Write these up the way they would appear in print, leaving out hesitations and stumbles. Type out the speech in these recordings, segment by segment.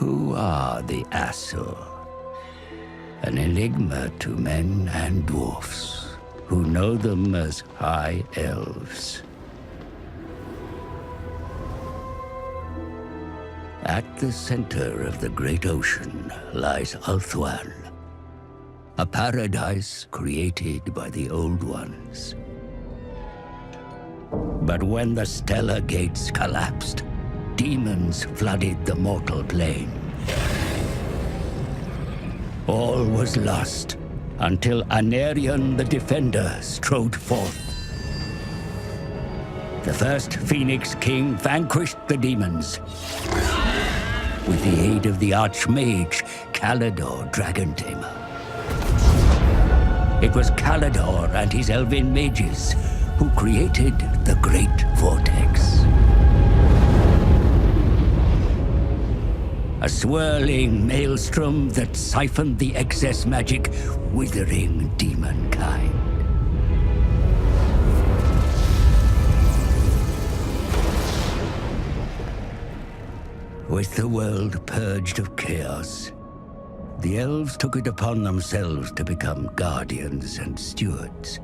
Who are the Asur? An enigma to men and dwarfs, who know them as High Elves. At the center of the great ocean lies Ulthuan, a paradise created by the Old Ones. But when the stellar gates collapsed, demons flooded the mortal plane. All was lost until Anarion the Defender strode forth. The first Phoenix King vanquished the demons with the aid of the Archmage Calador Dragon Tamer. It was Calador and his elven mages who created the Great Vortex. A swirling maelstrom that siphoned the excess magic, withering demonkind. With the world purged of chaos, the elves took it upon themselves to become guardians and stewards.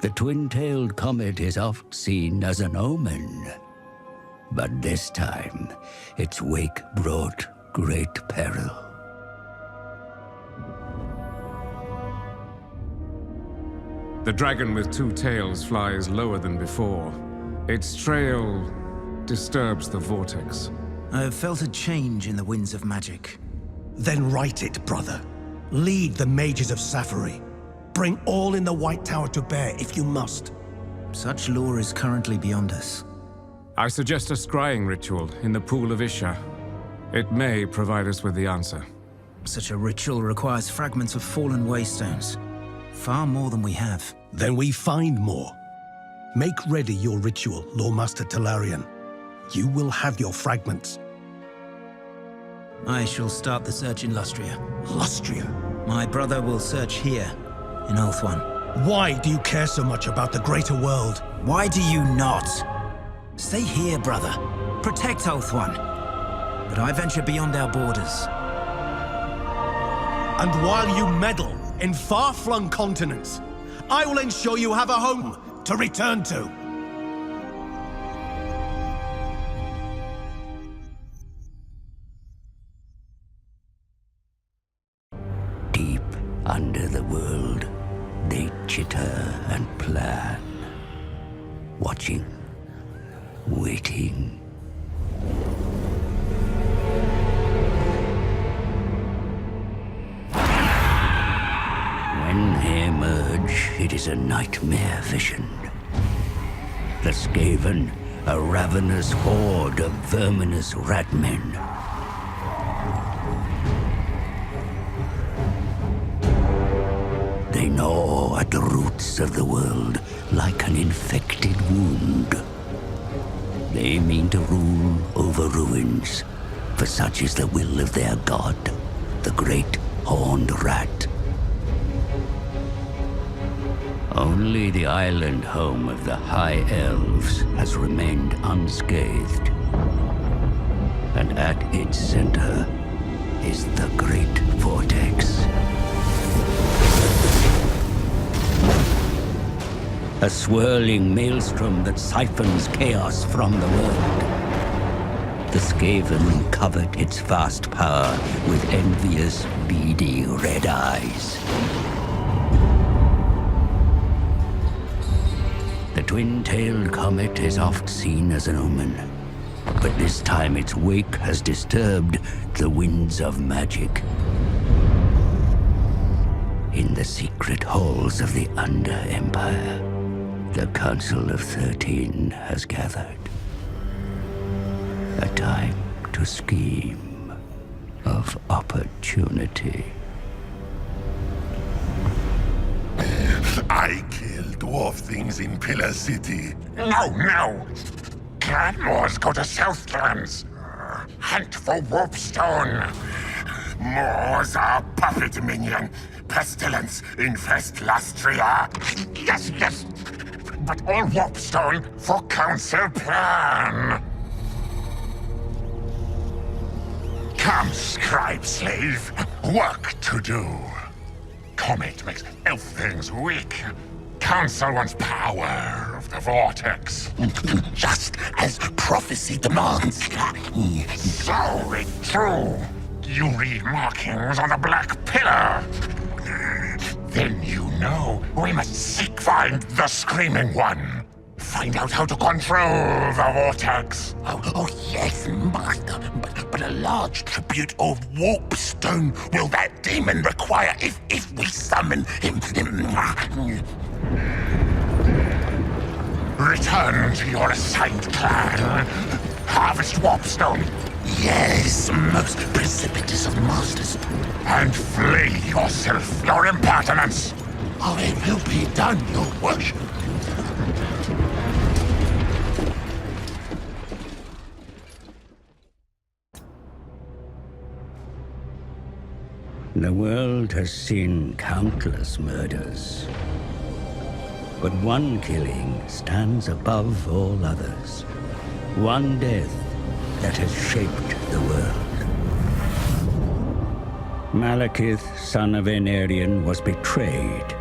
The twin-tailed comet is oft seen as an omen, but this time its wake brought great peril. The dragon with two tails flies lower than before. Its trail disturbs the vortex. I have felt a change in the winds of magic. Then right it, brother. Lead the mages of Safari. Bring all in the White Tower to bear if you must. Such lore is currently beyond us. I suggest a scrying ritual in the Pool of Isha. It may provide us with the answer. Such a ritual requires fragments of fallen waystones. Far more than we have. Then we find more. Make ready your ritual, Lawmaster Talarian. You will have your fragments. I shall start the search in Lustria. Lustria? My brother will search here, in Ulthuan. Why do you care so much about the greater world? Why do you not? Stay here, brother. Protect Ulthuan. But I venture beyond our borders. And while you meddle in far-flung continents, I will ensure you have a home to return to. Deep under the world, they chitter and plan, watching, waiting. When they emerge, it is a nightmare vision. The Skaven, a ravenous horde of verminous ratmen. They gnaw at the roots of the world like an infected wound. They mean to rule over ruins, for such is the will of their god, the great horned rat. Only the island home of the High Elves has remained unscathed. And at its center is the Great Vortex. A swirling maelstrom that siphons chaos from the world. The Skaven covet its vast power with envious, beady red eyes. The twin-tailed comet is oft seen as an omen, but this time its wake has disturbed the winds of magic. In the secret halls of the Under-Empire, the Council of 13 has gathered. A time to scheme of opportunity. I kill dwarf things in Pillar City. No! Clanmores go to Southlands. Hunt for Warpstone. Moors are puppet minion. Pestilence infest Lustria. Yes. But all Warpstone for Council plan. Come, scribe slave. Work to do. Comet makes elf things weak. Counsel one's power of the vortex. Just as prophecy demands. So it true. You read markings on the black pillar. Then you know we must find the Screaming One. Find out how to control the vortex. Oh yes, master. But a large tribute of warpstone will that demon require if we summon him. Return to your assigned clan. Harvest warpstone. Yes, most precipitous of masters. And flay yourself, your impertinence. Oh, it will be done, your worship. The world has seen countless murders. But one killing stands above all others. One death that has shaped the world. Malekith, son of Aenarion, was betrayed.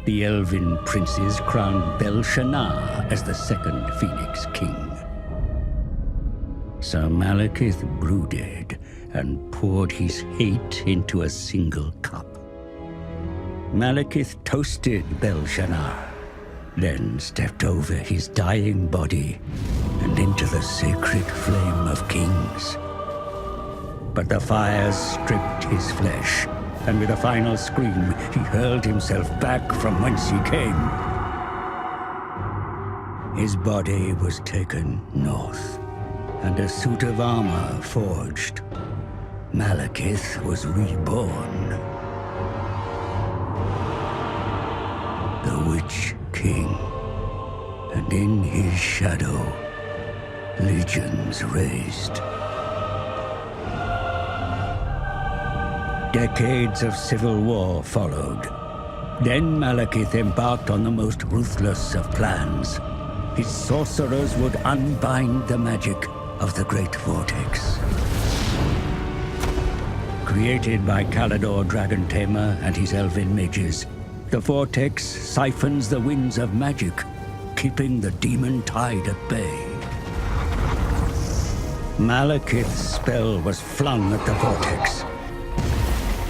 The Elven princes crowned Bel-Shannar as the second Phoenix King. Sir Malekith brooded and poured his hate into a single cup. Malekith toasted Bel-Shannar, then stepped over his dying body and into the sacred flame of kings. But the fires stripped his flesh, and with a final scream, he hurled himself back from whence he came. His body was taken north, and a suit of armor forged. Malekith was reborn. The Witch King. And in his shadow, legions raised. Decades of civil war followed. Then Malekith embarked on the most ruthless of plans. His sorcerers would unbind the magic of the Great Vortex. Created by Kallador Dragon Tamer and his elven mages, the Vortex siphons the winds of magic, keeping the demon tide at bay. Malekith's spell was flung at the Vortex.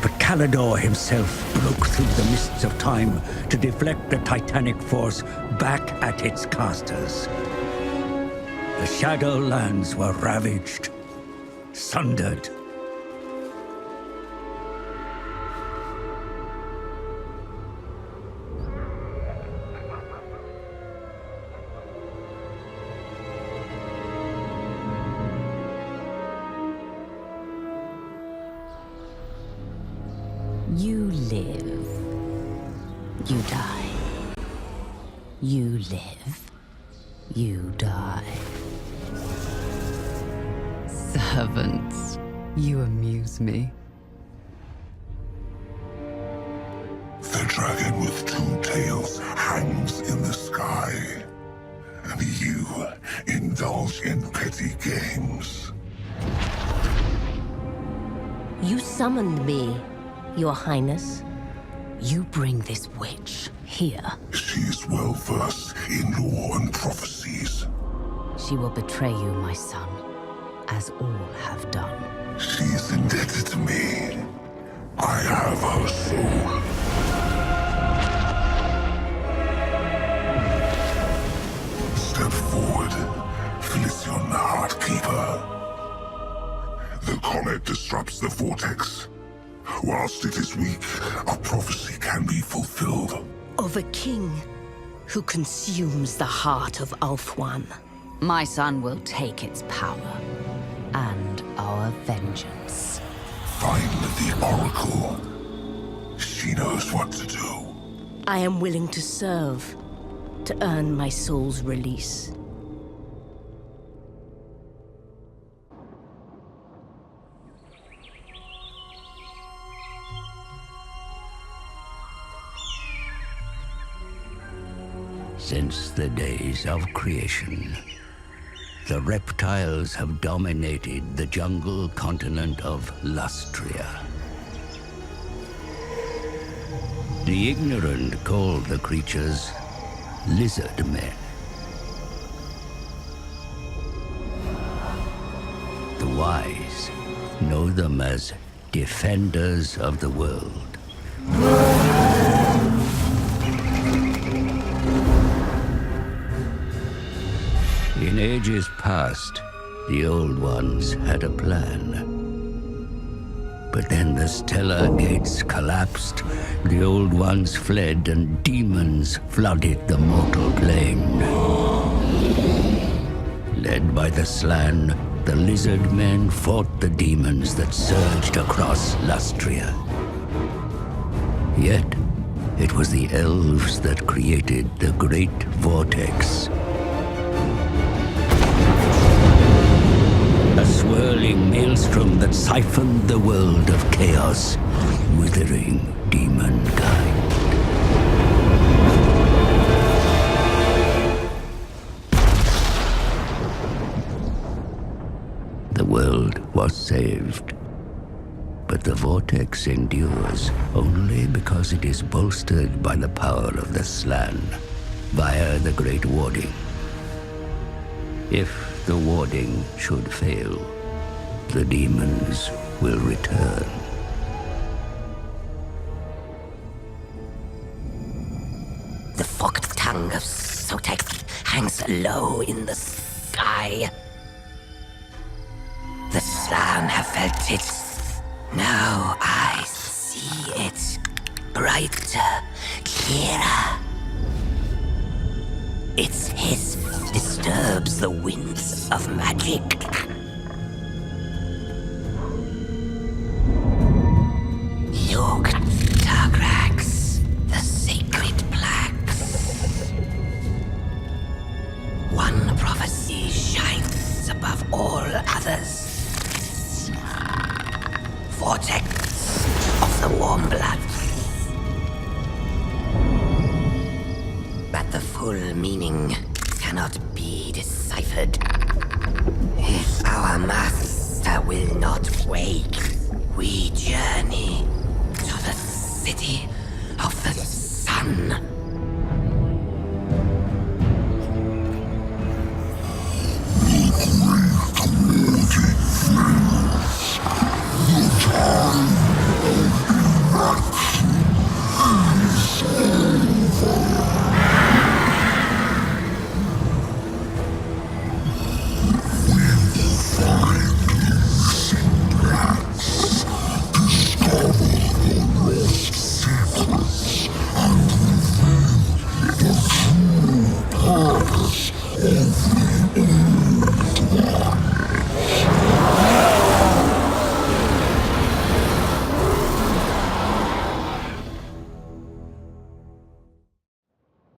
But Kallador himself broke through the mists of time to deflect the titanic force back at its casters. The Shadowlands were ravaged, sundered. You live. You die. You live. You die. Servants, you amuse me. The dragon with two tails hangs in the sky, and you indulge in petty games. You summoned me, Your Highness. You bring this witch here. She is well versed in lore and prophecies. She will betray you, my son, as all have done. She is indebted to me. I have her soul. Step forward, Felicion Heartkeeper. The comet disrupts the vortex. Whilst it is weak, a prophecy can be fulfilled. Of a king who consumes the heart of Ulthuan. My son will take its power and our vengeance. Find the Oracle. She knows what to do. I am willing to serve, to earn my soul's release. Since the days of creation, the reptiles have dominated the jungle continent of Lustria. The ignorant call the creatures lizard men. The wise know them as defenders of the world. In ages past, the Old Ones had a plan. But then the stellar gates collapsed, the Old Ones fled, and demons flooded the mortal plane. Led by the Slann, the lizard men fought the demons that surged across Lustria. Yet, it was the elves that created the Great Vortex. A swirling maelstrom that siphoned the world of chaos, withering demonkind. The world was saved. But the vortex endures only because it is bolstered by the power of the Slann, via the Great Warding. If the warding should fail, the demons will return. The forked tongue of Sotek hangs low in the sky. The Slann have felt it. Now I see it. Brighter, clearer. Its hiss disturbs the winds of magic. Yoked Targrax, the sacred plaques. One prophecy shines above all others. Vortex of the warm blood. But the full meaning cannot be deciphered. If our master will not wake, we journey to the city of the sun.